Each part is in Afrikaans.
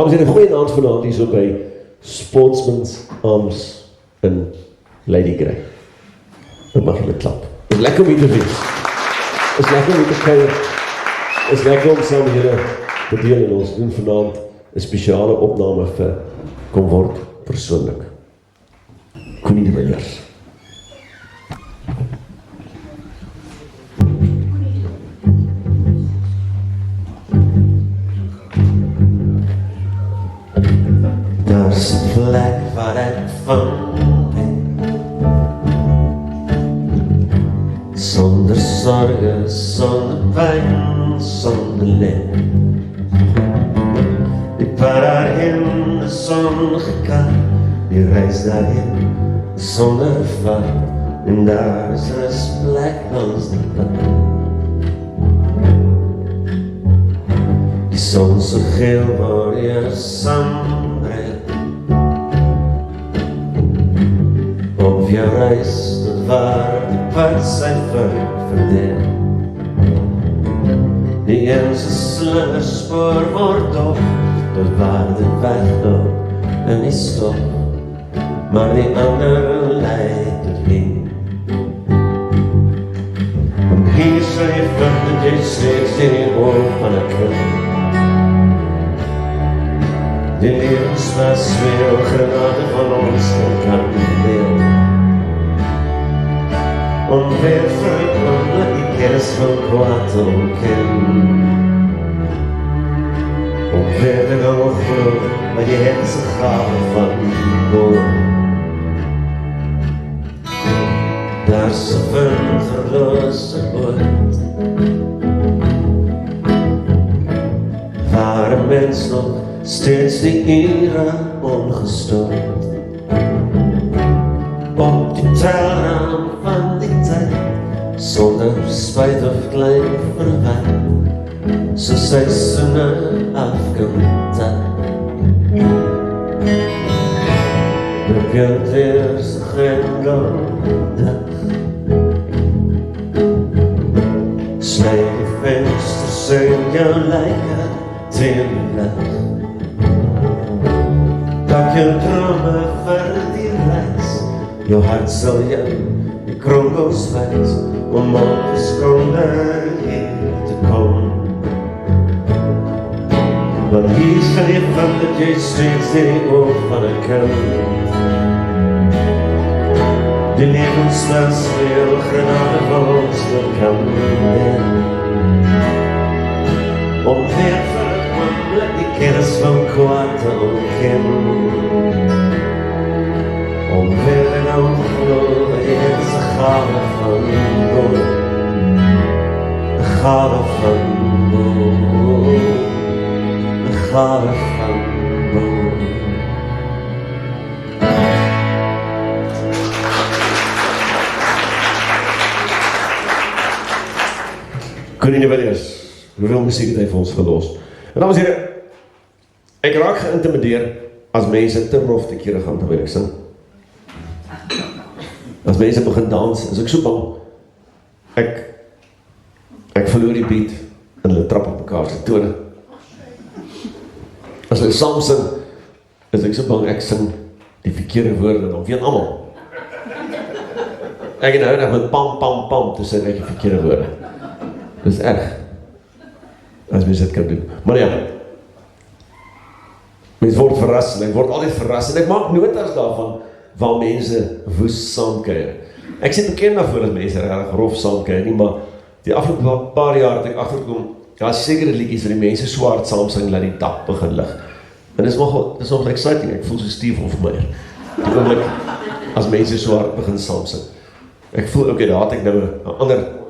Dames en heren, goeienaand vanavond hier so by Sportsman's Arms in Lady Grey. Dan mag jy met klap. Het is lekker om hier te wees. Het is lekker om hier te kuier. Het is lekker om saam hier te deel en ons doen vanavond 'n spesiale opname vir Kom Word Persoonlik. Connie de Villiers. Daar's 'n plek waar ek van ben, sonder sorge, sonder pyn, sonder lid. Die pad daarheen is ongekant, die reis daarheen is sonder vat, en daar is 'n plek langs die pad. Die son so geel waar jy saambreek op jou reis tot waar die pad sy verdeel. Die een se slingerspoor word op tot waar die weg loop en die stop, maar die ander lei tot hier. En hier sal jy vind dat jy steeds in die oor van 'n kind. Die levenswas weer genade van ons kan deel. Om weer vir 'n oomblik die kennis van kwaad te ontken. Om weer te gaan glo wat jy het se gave van God. Daar's 'n verlose oord waar 'n mens nog steeds die ure ongestoord op die telraam van die tyd, sonder spijt of klein verwijt, so seisoene afgemet. Begint eers grendel dag, snij die vensters in jou lijken teen die lucht. Pak jou drome vir die reis, jou hart sal jou die kronkels wys, om opgeskonde hier te kom. Want hier sal jy vind dat jy steeds die oog van 'n kind. Die levensmens veel genade van ons kan deel. Om weer vir 'n oomblik die kennis van kwaad te ontken. Om weer en ongeloof dat jy is 'n gave van God. 'n gave van God. 'n gave van God. Connie de Villiers, hoeveel muziek het hy vir ons gelos. En dames en heren, ek raak geïntimideer as mense te rof te kere gaan terwyl ek sing. As mense begin dans, is ek so bang. Ek verloor die beat en hulle trap op mekaar se tone. As hulle saam sing, is ek so bang ek sing die verkeerde woorde en dan weet almal. Ek het nou net met pam pam pam te sing ek die verkeerde woorde. Dis erg, as mens dit kan doen. Maar ja, mens word verras, en ek word altyd verras, en ek maak notas daarvan, waar mense woes saamkuier. Ek sê bekend daarvoor dat mense regtig rof saamkuier nie, maar die afgelope paar jaar het ek agtergekom, daar is sekere liedjies waar die mense so hard saam sing, laat die dak begin lig. En dis nogal exciting, ek voel so Steve Hofmeyer. Die oomblik, as mense so hard begin saam sing. Ek voel ook, daar het ek nou 'n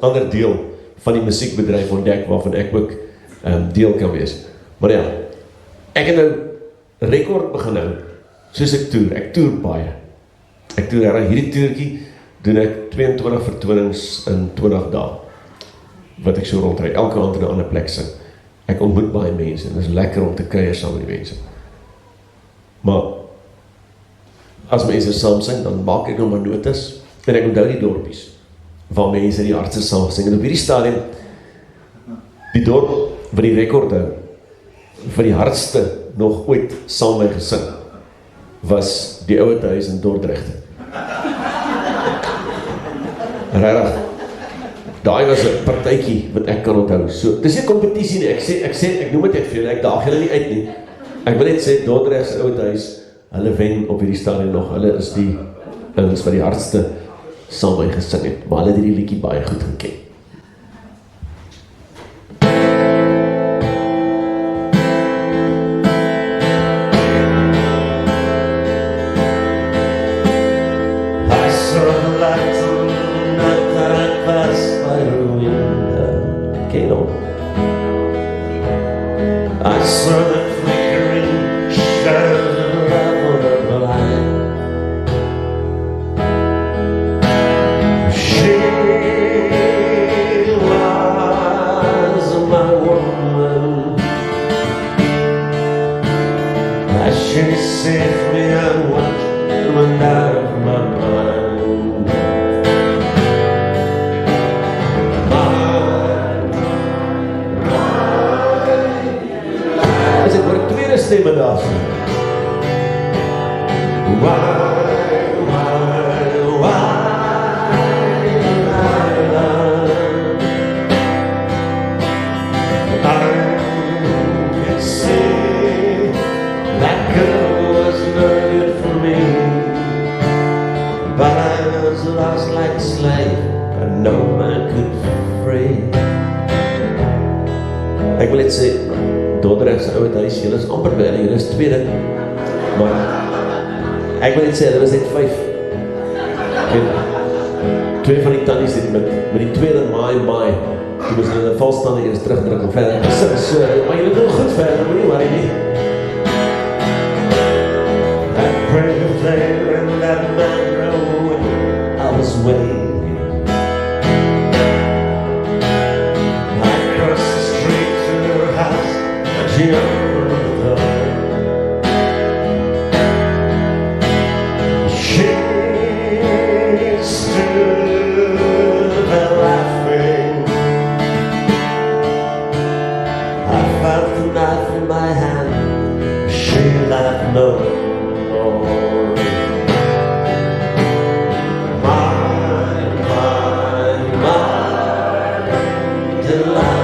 ander deel van die musiekbedryf ontdek, waarvan ek ook deel kan wees. Maar ja, ek het nou rekord begin hou, soos ek toer baie. Ek toer hierdie toertjie, doen ek 22 vertonings in 20 dae, wat ek so rondry, elke aand in 'n ander plek sing. Ek ontmoet baie mense, en dit is lekker om te kuier saam met die mense. Maar, as mense saam sing, dan maak ek nog maar notas, en ek onthou die dorpies, waar mense die hardste saam sing. En op hierdie stadium, die dorp wat die rekord hou, vir die hardste nog ooit saam met my gesing, was die ouete huis in Dordrecht. Regtig, daai was 'n partytjie wat ek kan onthou. So, dis nie 'n kompetisie nie, ek noem dit net vir julle, ek daag julle nie uit nie. Ek wil net sê, Dordrecht se ouete huis, hulle wen op hierdie stadium nog, hulle is die ouens wat die hardste saam met my gesing het, maar hulle het hierdie liedjie baie goed geken. I saw the flickering shadows of love on the line. She was my woman. As she saved me, I watched and went out of my mind. Stemme daar so. I can see that girl was no good for me, but I was lost like a slave and no man could free. Ek wil net sê, Dordrecht se oude huis, julle is amper by, julle is tweede, maar ek wil net sê, hulle was net 5. Twee van die tannies het met die tweede maai, die moes hulle valstande eers terugdruk en verder gesing, so, maar julle doen goed verder, moet nie worry nie. That brave flame and that man away, I was waiting. I crossed the street to her house. She opened the door. She stood there laughing. I felt the knife in my hand. She laughed no more. My Delilah.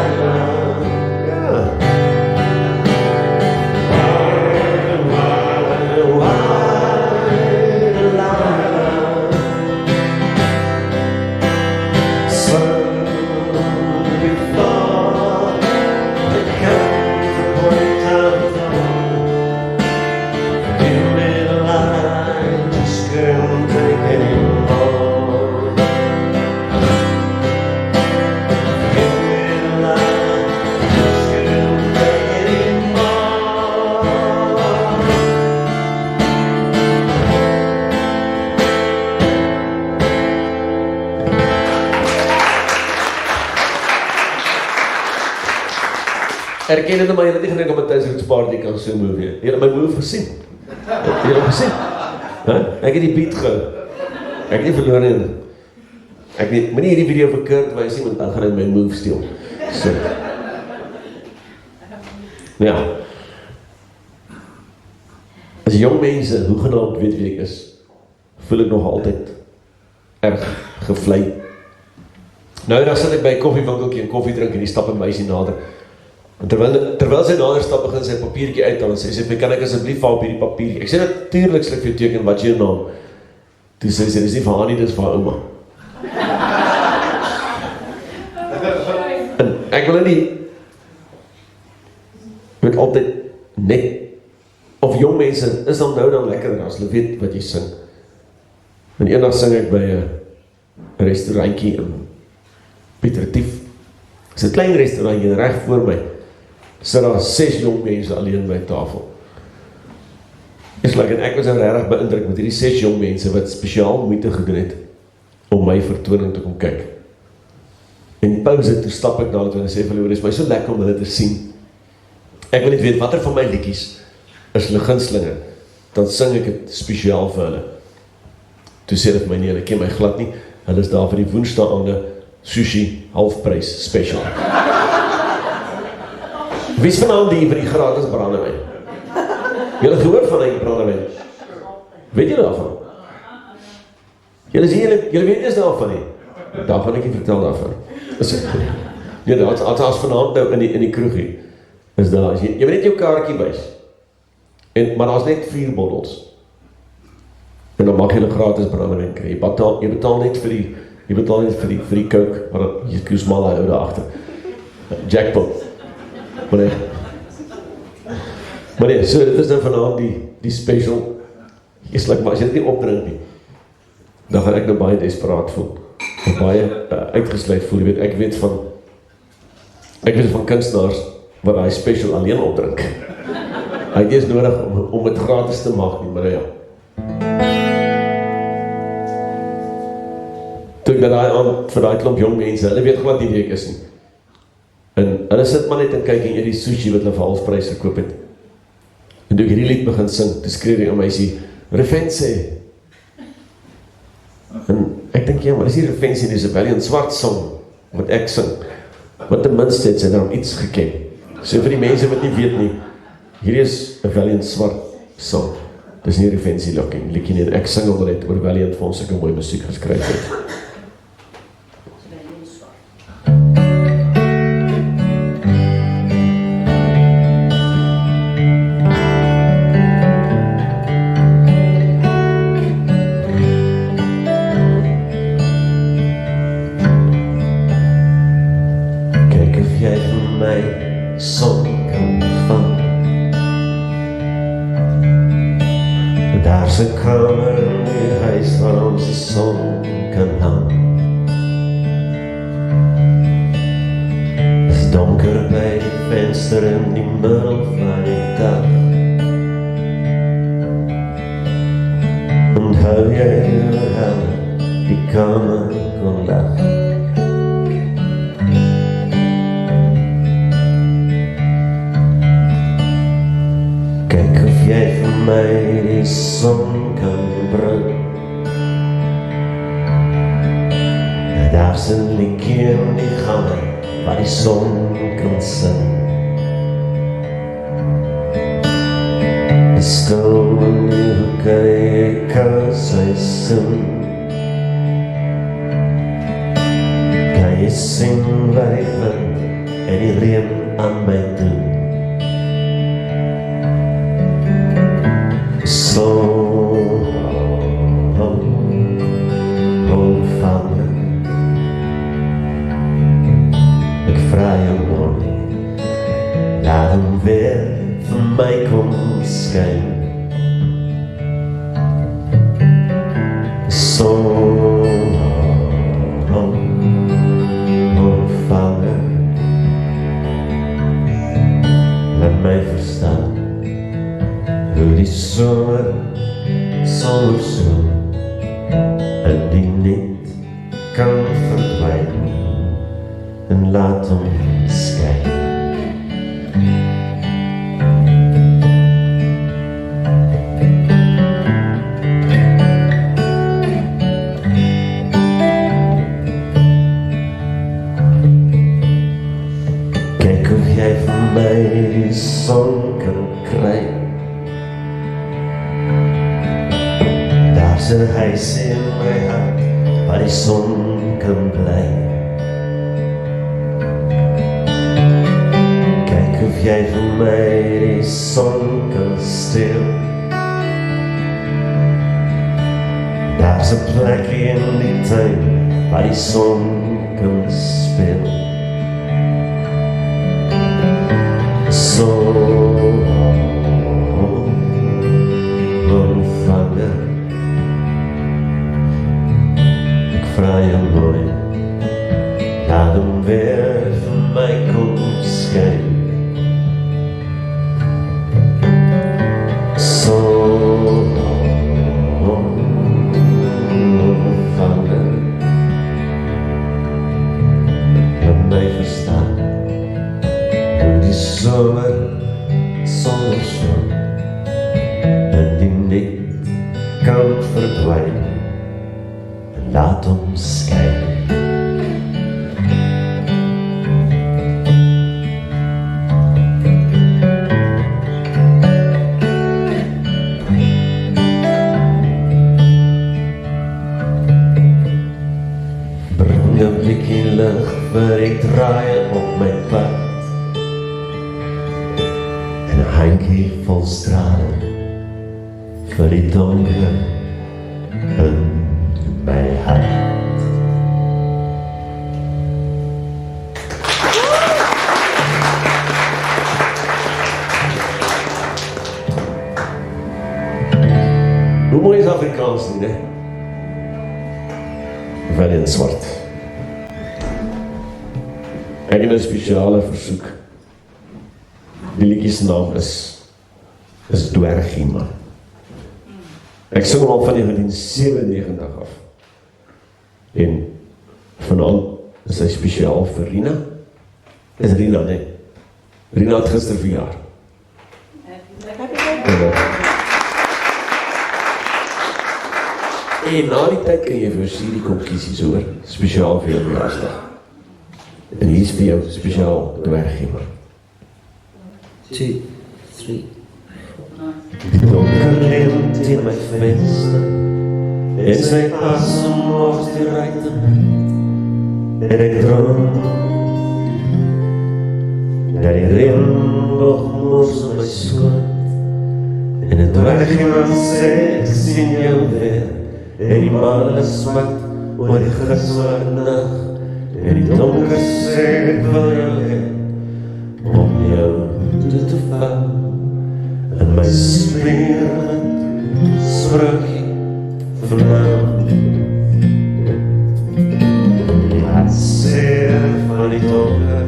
Erken dit maar, jy het nie gedink om 'n Thuisroots party kan so move nie. Jy het my move gesien. Jy het gesien? Ek het die beat gehou. Ek het nie verloor nie. Ek nie, moenie hierdie video verkeerd wys nie, want dan gaan hy my move steel. So. Ja. As jong mense, hoegenaamd weet wie ek is, voel ek nog altyd erg gevlei. Nou dan sit ek by 'n koffiewinkeltjie en koffie drink en die stap 'n meisie nader. En terwyl sy nader stap, begin sy 'n papiertjie uithaal en sê, kan ek asseblief vir op hierdie papiertjie? Ek sê natuurlik sal ek vir jou teken, wat is jou naam? Toe sê sy, dis nie vir haar nie, dis vir haar ouma. En ek wil nie met altyd net, of jong mense, is dan lekker as hulle weet wat jy sing. En eendag sing ek by 'n restaurantjie in Pietertief. Dis 'n klein restaurantjie reg voor my. Sit daar 6 jong mense alleen by tafel. En ek was regtig beïndruk met hierdie 6 jong mense wat spesiaal moeite gedoen het om my vertoning te kom kyk. En die pauze, toe stap ek daar toe en sê vir hulle, dit is my so lekker om hulle te sien. Ek wil net weet, watter van my liedjies is hulle gunstelinge, dan sing ek het spesiaal vir hulle. Toe sê dit my nie, hulle ken my glad nie, hulle is daar vir die woensdaande sushi halfprys special. Wie is vanaand die vir die gratis brandewyn? Julle gehoor van hy brandewyn? Weet julle daarvan? Julle weet eers daarvan nie? Daar gaan ek nie vertel daarvan. Ja, as vanaand nou in die kroegie, is daar, as jy moet net jou kaartjie wys, maar daar's net 4 bottels, en dan mag jy gratis brandewyn kry, jy betaal net vir die coke, maar jy koes mal hy ou daar agter, jackpot, maar nee, so dit is dan vanaand die special, maar as jy dit nie opdrink nie, dan gaan ek nou baie desperaat voel, en baie uitgesluit voel, ek weet van kunstenaars, wat hy special alleen opdrink, hy het eers nodig om het gratis te maak nie, maar ja, toe ek dat hy aan vir die klomp jong mense, hulle weet glad nie wie ek is nie, en hulle sit maar net en kyk en eet die sushi wat hulle vir halfprys gekoop het, en toe ek hierdie lied begin sing, toe skreeu die ou meisie, Revense, en ek dink, ja, maar dis die Revense, dis 'n Valiant Swart song, wat ek sing, wat ten minste het sy daarom iets geken, so vir die mense wat nie weet nie, hierdie is 'n Valiant Swart song, dis nie Revense liedjie nie, ek sing omdat het oor Valiant vir ons sulke mooi musiek geskryf het. Daar's 'n kamer in die huis waar ons die son kan hang. Dis donker by die venster in die middel van die dag. Onthou jy hoe hel die kamer kon lag? Kyk of jy vir my die son kan bring. Daar's 'n liedjie in die gange waar die son kan sing. Stil in die hoeke, ek kan sy sing. Kan jy sing wat die wind en die reën aan my doen? Vader, ek vra jou mooi, laat hom weer vir my kom skyn. Vader, laat my verstaan hoe die somer sal soen en die niet kan verdwijn en laat hom skyn. Kyk of jy vir my die son kan kry. Daar's 'n huis in my hart waar die son kan bly. Kyk of jy vir my die son kan steel. Daar's 'n plek in die tuin waar die son kan speel. Vader, ek vra jou mooi, laat hom weer vir my kom skyn. Vader, laat my verstaan hoe die somer sonder son en die niet kan verdwijn en laat hom skyn. bietjie lig vir die draaie op my pad. En 'n handjie vol strale vir die donker in my hart. Hoe mooi is Afrikaans nie, né? Wel in swart. Ek het 'n spesiale versoek. Die liedjie se naam is Dwergie man. Ek sing hom al van 1997 af. En vanaand is hy spesiaal vir Rina. Is Rina, nee. Rina het gister verjaar. En na die tyd kan jy vir jou die kom kies hier hoor, spesiaal vir jou verjaarsdag. En hier is vir jou spesiaal Dwergie man. 2, 3. Die donker lint in my venster, en sy asem was die ruite net, en ek droom, dat die reënboog mors op my skoot, en 'n dwergie man sê, ek sien jou weer, en die maan is swart, oor die gitzwarte nag, en die donker sê, ek wil jou hê, om jou toe te val, en my spieren spreukie vanavond. Die hartseer van die donker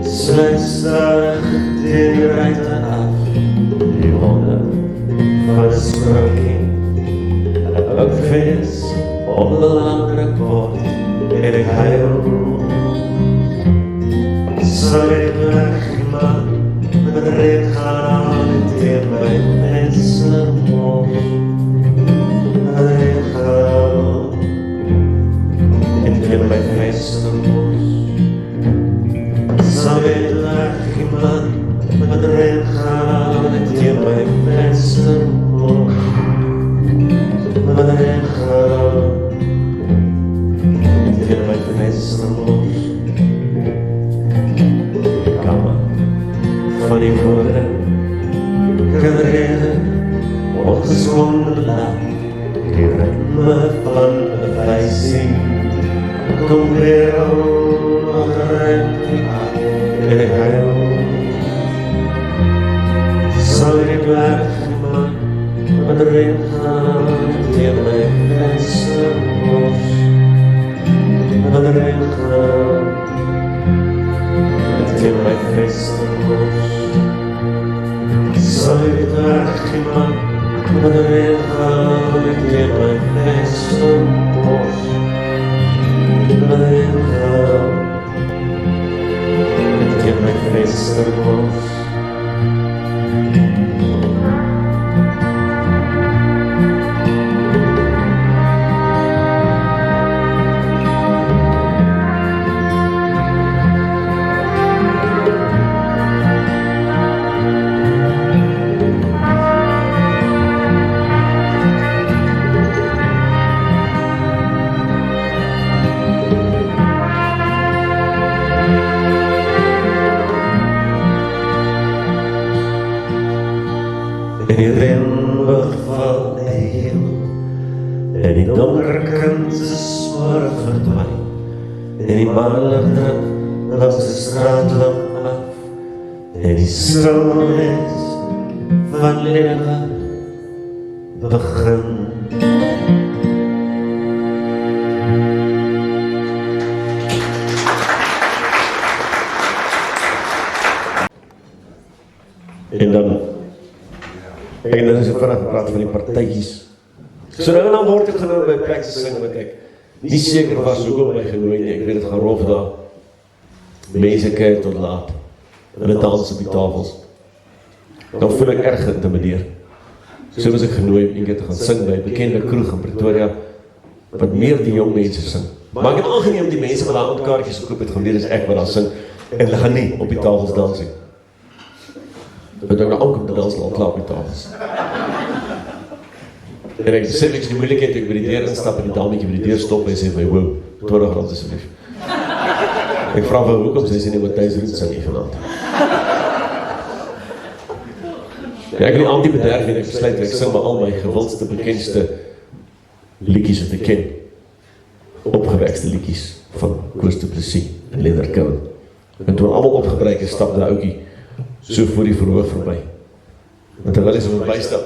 sluit stadig teen die ruite af. Die wonder van 'n spreukie, 'n oud fees onbelangrik word, en ek huil. Sal ek wegmaak, met reed gaan aan teen my mensenmond. Reed gaan en teen my mensenmond. Sal ek wegmaak, met reed gaan teen my mensenmond. Met reed gaan teen my mensenmond. Van die woorde kan reden, ongeschonden laat, die ritme van bewijzing. Kom weer nog ruimte en ik huil. Zal ik wegmaken, met erin gaan, die mijn mensen los. Met erin gaan, die mijn mensen los. Zal ik weggaan, met erin gaan, die mijn mensen los. Met erin gaan, die mijn mensen los. En die reënboog val heel, en die donker kind is maar verdwyn, en die manlig druk langs die straatlamp af, en die stilheid van lewe begin. En dan is ek vanaf gepraat van die partytjies. So nou en dan word ek genooi by plek te sing wat ek nie seker was hoekom my genooi nie. Ek weet het gaan rof daar. Mense kyk tot laat. En het dans op die tafels. Dan voel ek erg geïntimideer. So was ek genooi om een keer te gaan sing by 'n bekende kroeg in Pretoria, wat meer die jong mense sing. Maar ek het aangeneem die mense wat daar aandkaartjies gekoop het, gaan weet is ek wat daar sing, en hulle gaan nie op die tafels dans nie. Want ek nou aankom te dans al klaar op die tafels. En ek sê, ek is die moeilijkheid, ek by die deur instap en die dametjie by die deur stop en sê, wow, R20 asseblief. Ek vra vir hoekom sy sê nie Matthys Roots sing nie vanaand. Ja, ek wil nie anti-bederf en ek besluit ek sing maar al my gewildste, bekendste liedjies wat ek ken. Opgewekste liedjies van Koos Du Plessis en Leonard Cohen. En toe almal opgebreek is, stap daai ouetjie so voor die verhoog verby. En terwyl hy so verby stap,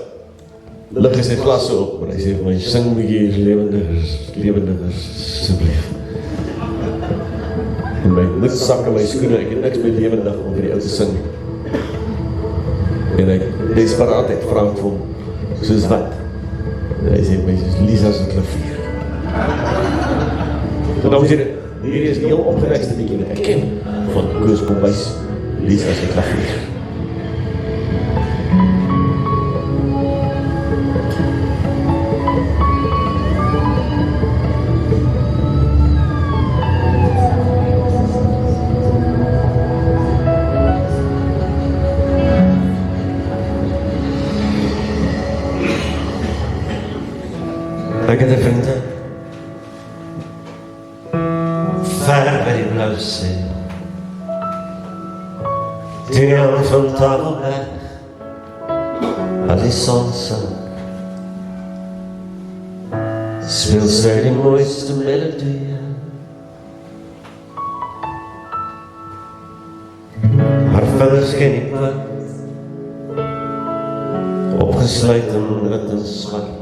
lig hy sy glas so op en hy sê vir my, sing bietjie lewendiger asseblief. En my moed sak in my skoene, ek het niks meer lewendig om vir die ou te sing. En hy desperaatheid vra ek vir hom, soos wat? En hy sê vir my, soos Lisa se klavier. En dan sê hy, hierdie is die heel opgewekste liedjie wat ek ken van Koos Kombuis, Lisa se klavier. Ek het 'n vriendin ver by die blou see. 10 jaar van Tafelberg, as die son sink, speel sy die mooiste melodie. Haar vingers ken die pad, opgesluit in wit en swart.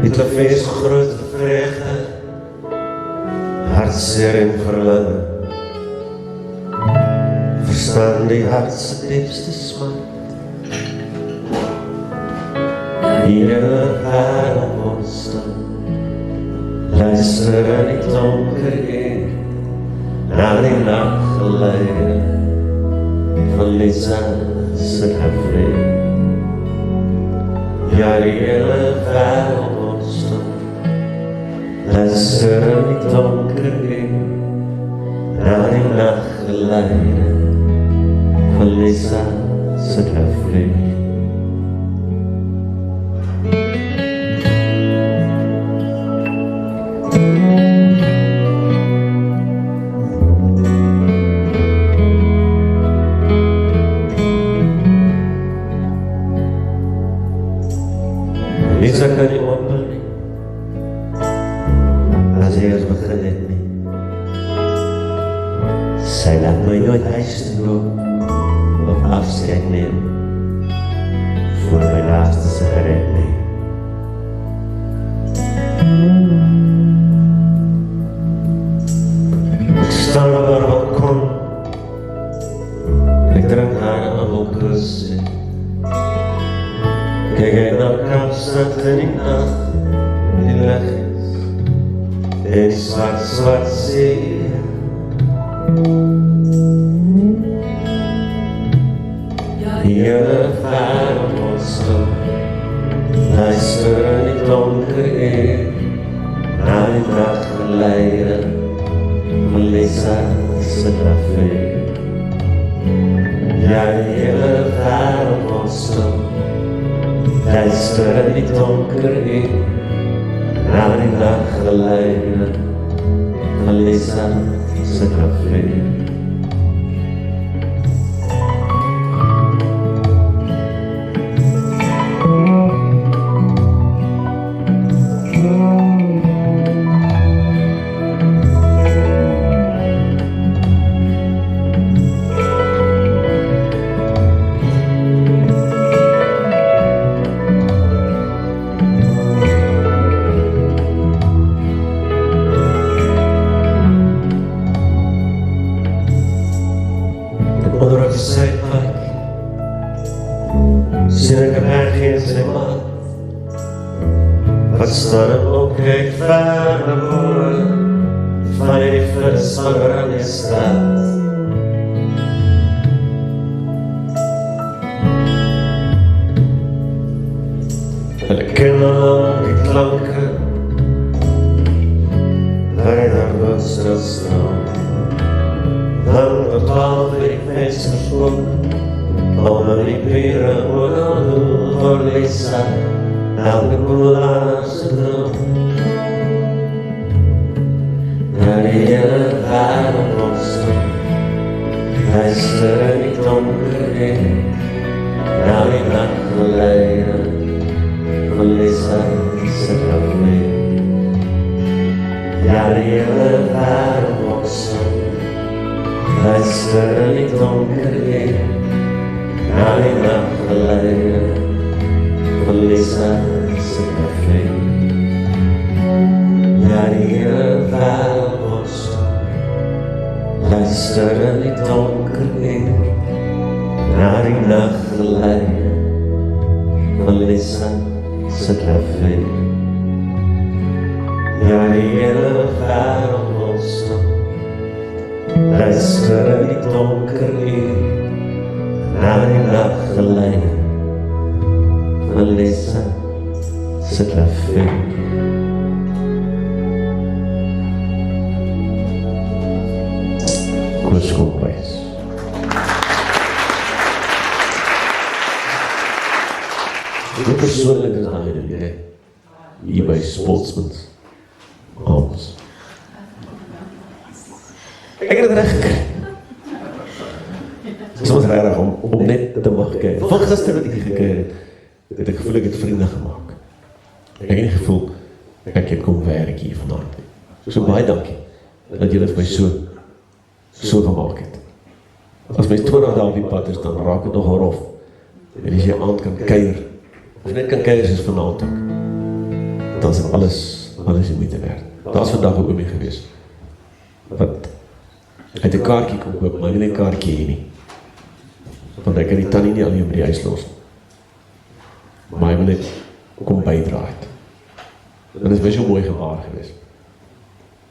Die klavier is groot vreugde, hartseer en verlange. Verstaan die hart se diepste smart. Die hele wêreld ontstaan, luister in die donker eek, na die nachtgeleide van Lisa se klavier. Ja, die hele wêreld luister in die donker eek, na die nachtgeleide van Lisa se klavier. Lisa kan nie open nie, as hy eers begin het nie. Sy laat my nooit huis toe loop, of afskeid neem, voor my laaste sigaret neem. Ek staan op haar balkon, ek drink haar appelkoos. Kyk uit na Kaapstad in die nacht, die lig is, en die swart see. Die hele wêreld ontstaan, luister in die donker eek, na die nachtgeleide van Lisa se klavier. Ja, die hele wêreld ontstaan, luister in die donker eek, na die nachtgeleide van Lisa se klavier. Onder op die Suidpark sien ek 'n berg in sy maat, wat staan en opkyk ver na boe van die flits van Oranjestraat. En ek ken al die klanke waar hy daar wil stilstaan. Dan tot 12 weer die vensters oop, onder die pere oral voor Lisa, elke boelaar se droom. luister in die donker heen, na die nachtgeleide van Lisa se café. Ja, die hele wêreld wordt stil, luister in die donker heen, na die nachtgeleide van Lisa se café. Ja, die hele wêreld wordt stil, luister in die donker heen, na die nachtgeleide van Lisa se café. Ja, die hele wêreld wordt stil, luister in die donker heen, na die nachtgeleide van Lisa se café. Koos Kombuis. Hoe persoonlik is daai idee hier by Sportsmans Arms? Ek het dit reg gekry. Soms regtig om net te mag kyk. Van gister wat ek gekry het ek gevoel ek het vriende gemaak. Ek het nie gevoel ek het kom werk hier vanaand. So baie dankie dat julle vir my so gemaak het. As mens 20 dae op die pad is, dan raak het nogal rof. En as jy aand kan kuier, of net kan kuier soos vanaand ook, dan is alles die moeite werd. Daar is vandag 'n oomie gewees, wat uit 'n kaartjie kom koop, maar nie 'n kaartjie hier nie. Want ek kan die tannie nie alleen by die huis los. Maar hy wil net kom bydra het. En dit is baie mooi gewaar gewees.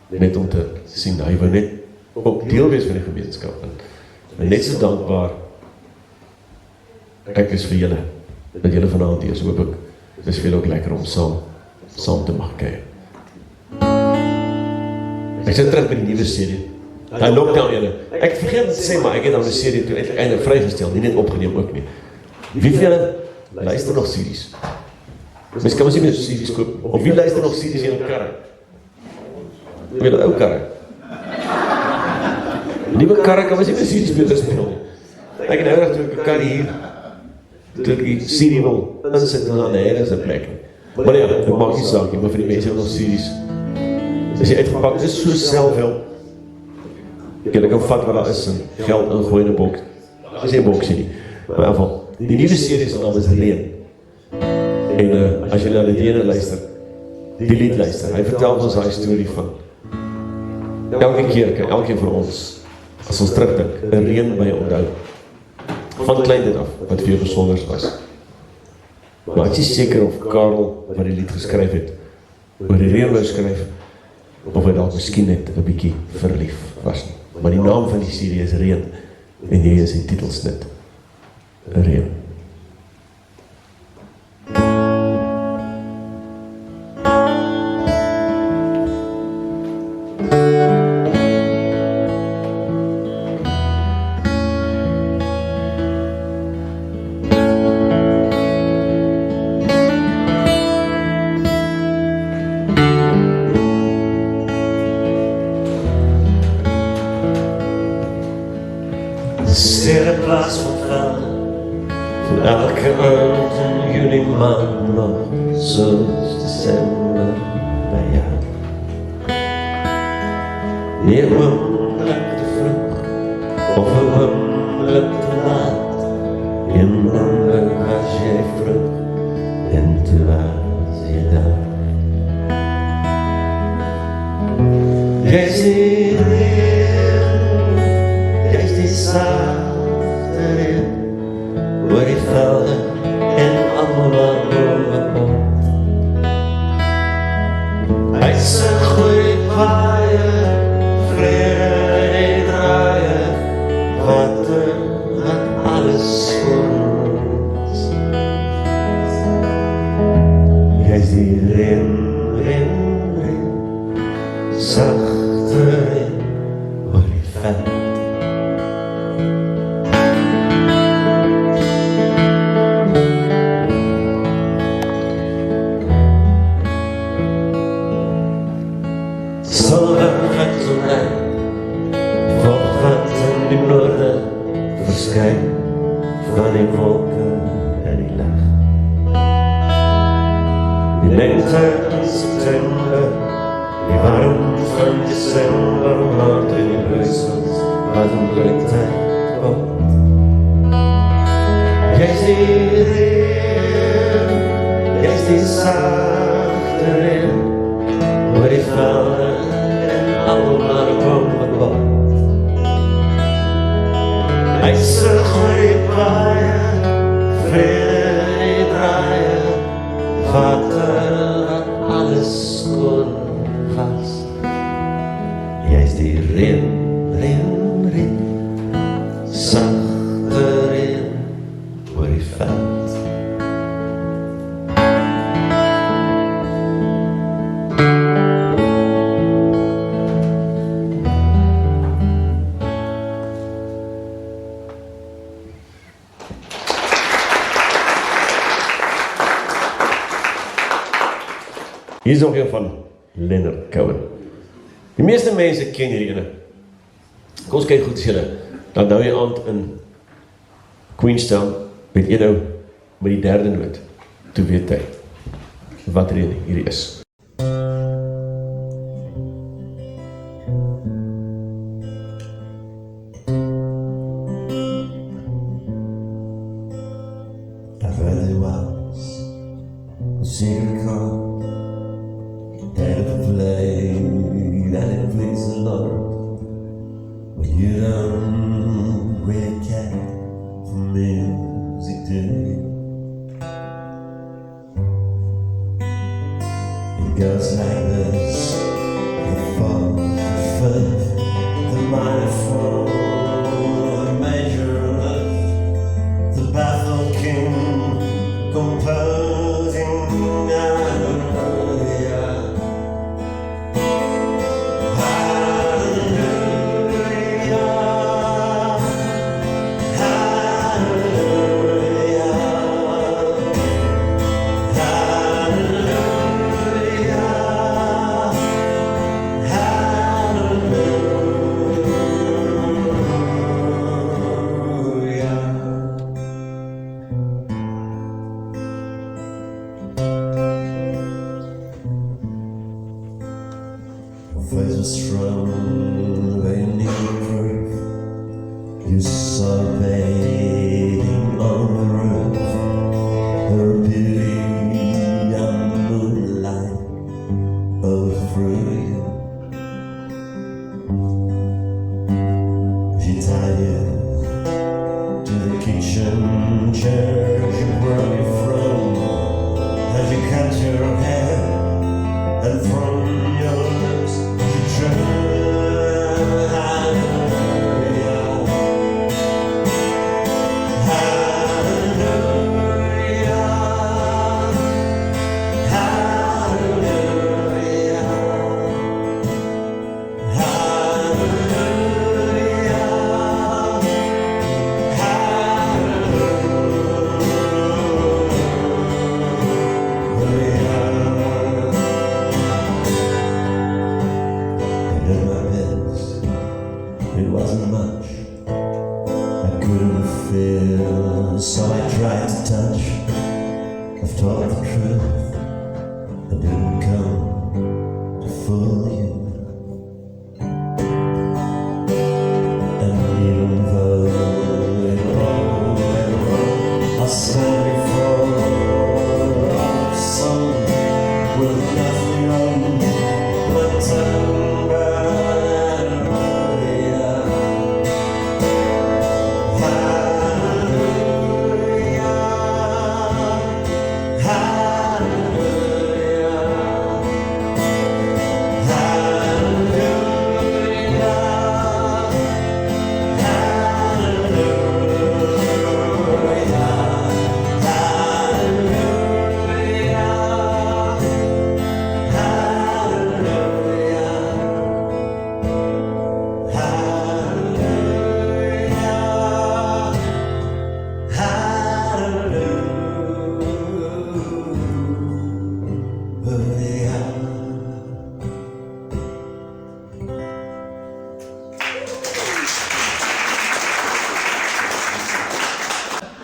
Net om te sien, hy wil net ook deel wees van die gemeenskap. En net so dankbaar ek is vir julle, dat julle vanaand hier is, hoop ek, dit is veel ook lekker om saam te mag kyk. Ek sit terug by die nuwe serie. Daai lockdown julle. Ek vergeet te sê, maar ek het dan 'n serie toe eintlik vrygestel, nie net opgeneem ook nie. Wie van julle luister nog series? Mens kan mos nie meer series koop. Of wie luister nog series in 'n karre? Met 'n ou karre. Nuwe karre kan mos nie meer series beter speel nie. Ek het nou reg toe 'n kar hier, toe ek die serie wil insit en dan is 'n plek. Maar ja, dit maak nie saak nie, maar vir die mense wat nog series as jy uitgepak, dit is so selfhelp. Jy kan vat wat daar is en geld ingooi in 'n boks. As jy 'n boks nie. Maar in ieder geval, die nuwe serie se naam is Reën. En as jy na die ene luister, die lied luister, hy vertel ons daai storie van elke keer, elkeen van ons, as ons terugdink, 'n reën by onthou. Van kleintyd af, wat vir jou besonder was. Maar ek is seker of Karel, wat die lied geskryf het, oor die reën wou skryf, of hy dalk miskien net 'n bietjie verlief was nie. Maar die naam van die serie is Reën, en hier is die titelsnit, Reën. Sterrenplaats van velden, van elke aand in juli maand nog, zoals december bij jou. Je oomlik te vroeg, of een oomlik te laat, je oomlik was jij vroeg, en toen was je daar. Jij ziet jij is die zachte reën, oor die velden en allemaal wat bovenkomt. Uit zijn goeie paaien, vrede en draaien, water wat alles voor ons. Jij is die reën, zachte reën, oor die velden. Zal er uit mij, volgt in die noorden. Die lente in September, die warmte van December, maand in die bruisels, wat een bliktijd op. Jy is die reën, jy is die sagte reën, oor die velde en almal kom wat wat. Hy sug oor die paaie, vrede draaie, water wat alles skoon was. Jy is die reën, reën, reën, sagte reën oor die veld. Hier is nog een van Leonard Cohen. Die meeste mense ken hierdie ene. Kom ons kyk goed as julle. Dan nou jy aand in Queenstown, weet jy nou met die derde noot, toe weet hy wat hierdie is. There really was a secret chord that it played and it pleased the Lord. But you don't really care for music, do you? It goes like this: the fourth, the fifth, the minor fall, the major lift, the baffled king composing hallelujah, hallelujah, hallelujah, face was strong, they knew proof. You saw bathing on the roof, her beauty and the moonlight overthrew you. She tied you to the kitchen chair she brought you from, as you cut your hair, and from your lips she turned hallelujah, hallelujah, hallelujah, it wasn't much I couldn't feel, so I tried to touch. I've told the truth, I didn't come to fool you. And even though it all went wrong, I stand before a sun with nothing on but tongue.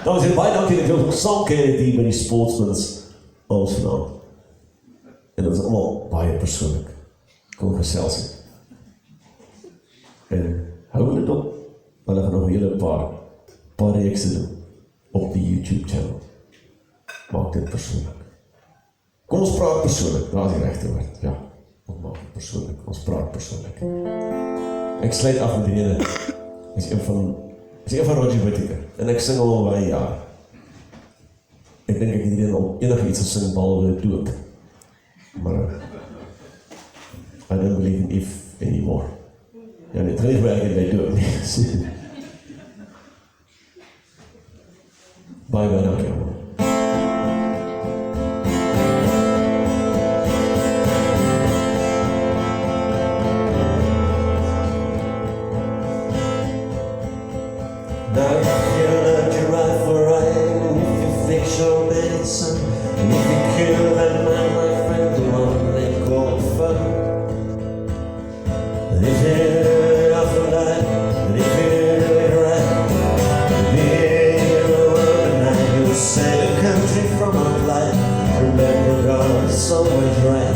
Dames en heren, baie dankie dat julle ons saam kuier hier by die Sportsmans ons vanaand. En dit is allemaal baie persoonlik. Kom gesels het. En hou dit op, hulle gaan nog een hele paar reekse doen op die YouTube channel. Maak dit persoonlik. Kom ons praat persoonlik, daar is die regte woord. Ja, ons maak dit persoonlik, ons praat persoonlik. Ek sluit af met die ene, is een van Roger Whittaker, en ek sing al baie jaar. Ek dink ek het hierin al enige iets gesing, behalwe dood. Maar I don't believe in if anymore. Ja, dit gaan nie werk in my dood nie. Baie dankie. Now if you learned your right for right, if you fix your medicine, and if you kill that man, my friend, the one they call fun. And if you do it after that, and if you do it right, you'll be in the world and now you'll save the country from a blight. Remember God is always right,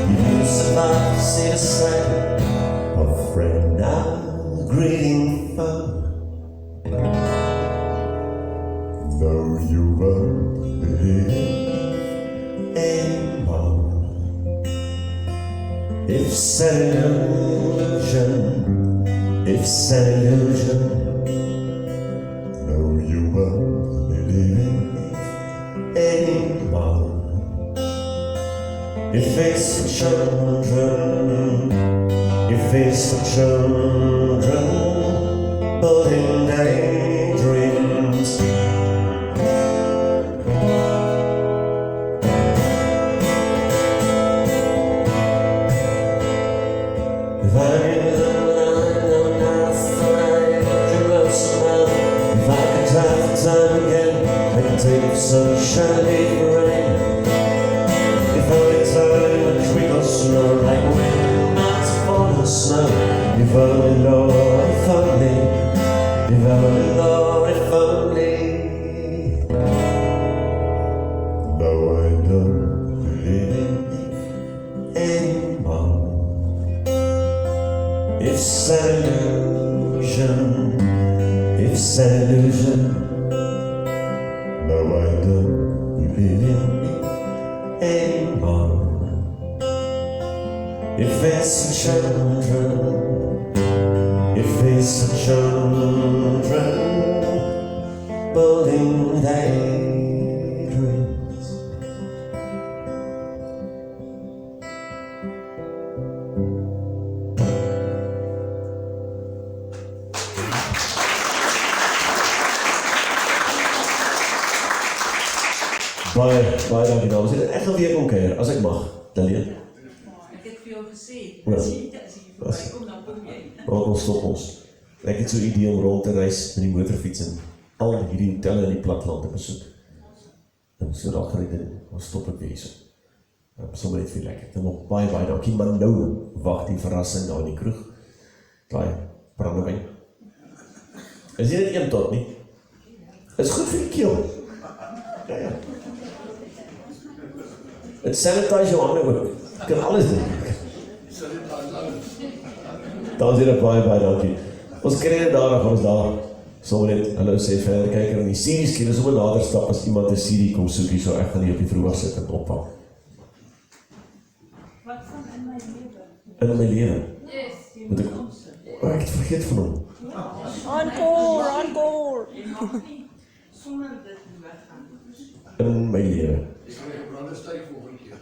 if you survive to see the sight of a friend now greeting foe. Though you won't believe anymore, it's an illusion, it's an illusion. Though you won't believe anymore, if it's for children, if it's for children, but in daydreams. If I knew then when I know now, I could love somehow. If I could have the time again, I could take sunshine, leave the rain. If only time would trickle snow like wind, not falling snow. If only, Lord, if only, if only, Lord, if only. Though I don't believe anymore, it's an illusion, it's an illusion. No, I don't believe anymore. If it's for children, if it's for children, building daydreams. Baie dankie dames en heren. Ek gaan weer kom kuier, as ek mag, Dalia. Ek het vir jou gesê, Ja. as jy voorbij kom, dan kom jy. Want ons stop ons. Ek het so 'n idee om rond te reis met die motorfiets en al hierdie hotelle in die platteland te besoek. En so daar gaan ek doen, ons stop ek weer hier so. Sommer net veel lekker. Dan nog baie dankie, maar nou wag die verrassing daar in die kroeg. Daai brandewyn. Is jy net een tot nie? Is goed vir die keel. Ja. Het sanitize jou hande ook. Jy kan alles doen. Dan sê ek baie dankie. Ons kry net daar, gaan ons daar sommer net hallo sê verder kyk en die series keer is om 'n nader stap as iemand 'n serie kom soek hier, so ek gaan hier op die verhoog sit en opvang. Wat van in my lewe? In my lewe. Yes, jy Moet moet ek- ons sit. Ek het vergeet van hom. Encore, encore. Jy mag nie sonder dit weggaan. In my lewe. Ek gaan die gebrande steak volgende keer.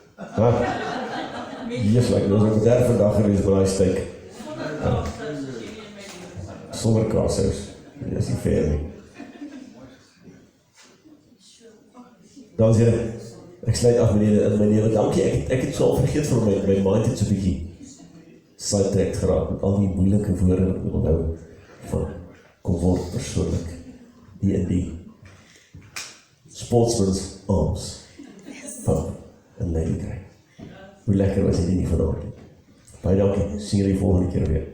Yes, ek was ook daar vandag gewees by daai steak. Sonder kaassaus. Dit is nie fair nie. Dames en heren, ek sluit af meneer in my lewe. Dankie, ek het so al vergeet van my mind het so 'n bietjie sidetracked geraak met al die moeilike woorde wat ek onthou van kom word persoonlik hier in die Sportsman's Arms pub in Ladykry. Hoe lekker was dit nie vanaand nie. Baie dankie, sien jullie volgende keer weer.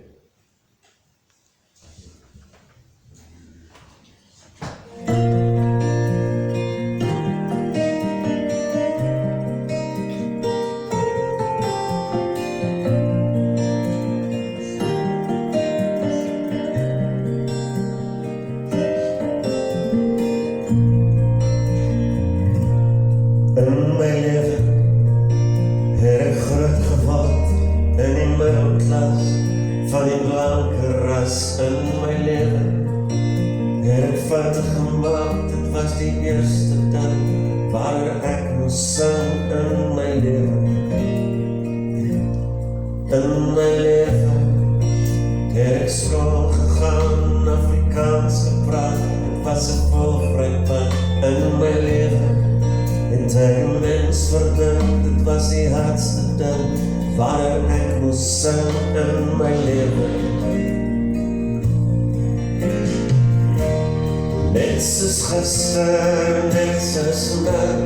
foute gemaakt, dit was die eerste dag waar ek moes sing in my lewe. In my lewe het ek skool gegaan, Afrikaans gepraat, dit was 'n volgryp pad in my lewe. En ek 'n mens verdink, dit was die hardste ding waar ek moes sing in my lewe. Net soos gister, net soos nou,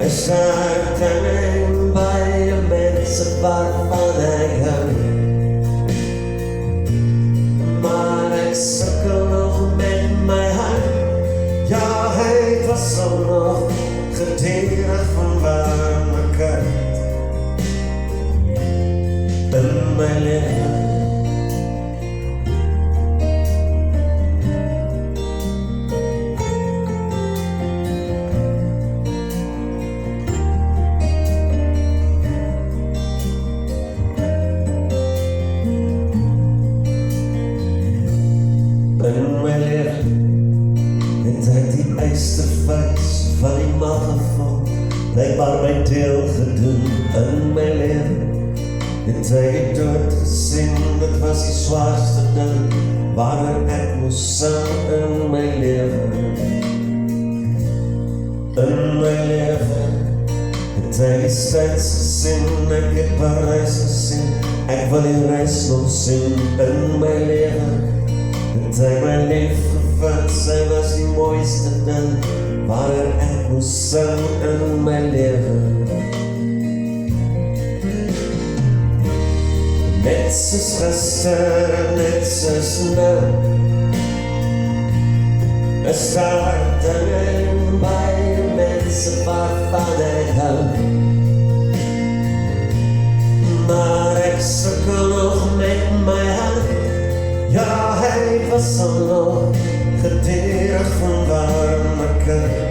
is daar dinge by mense waarvan ek hou. Maar ek sukkel nog met my hart, ja, hy was al nog gedierig van waar my kant. In my leven van die mag geval, blijkbaar my deel gedoen in my leven. Het hy dood gesien, dit was die zwaarste ding waar ek moes sing in my leven. In my leven het hy die steeds gesien, ek het Parijs gesien, ek wil die reis nog sien in my leven. Het hy my lief gevind, sy was die mooiste ding waar ek moes sing in my leven. Net soos gister, net soos nou, is daar dinge by mense waarvan ek hou. Maar ek sukkel nog met my hart, ja, hy was al nog gedierig van waar my kant.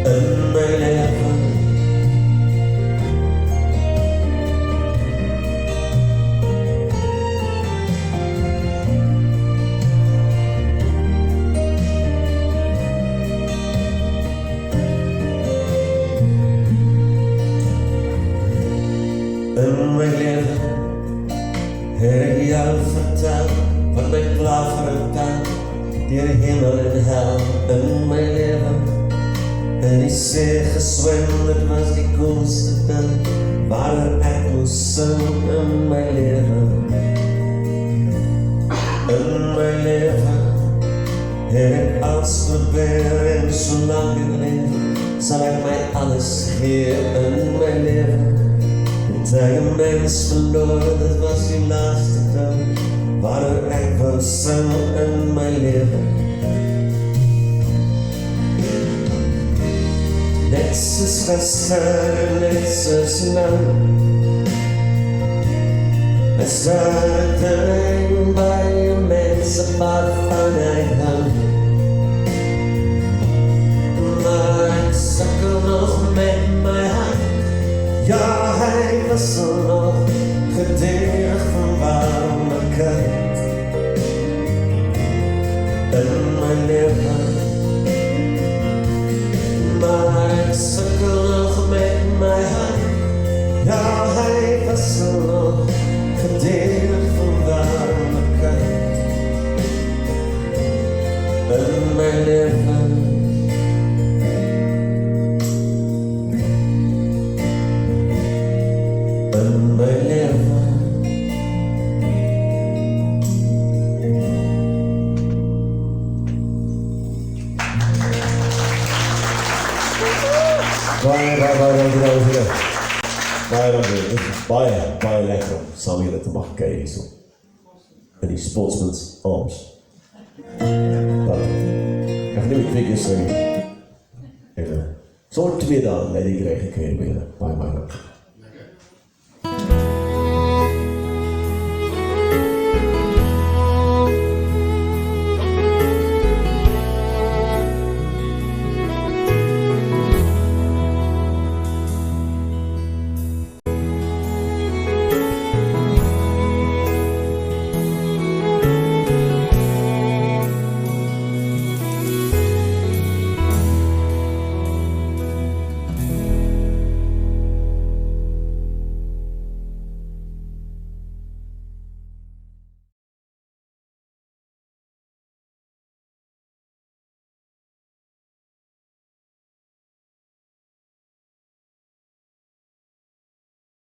In my leven het ek jou vertel wat my klaver en taal deur hemel en hel in my leven. In die see geswem, dit was die coolste ding waar ek moes sing in my leven. In my leven het ek alles probeer en solang ek leef, sal ek my alles gee in my leven. Het ek 'n mens verloor, dit was die laaste ding waar ek wou sing in my leven. Net soos gister, net soos nou, is daar dinge by mense waarvan ek hou. Maar ek sukkel nog met my hart, ja, hy was al nog gedierig van waar my kant. In my leven maar ek sukkel nog met my hart, ja, hy was al nog gedierig van waar my kant. In my leven in my leven baie lekker om saam julle te mag kyk hierso in die Sportsman's Arms. Ek gaan nie met Vicky sing. En so 2 dae, Lady Grey gekry by julle. Baie dankie.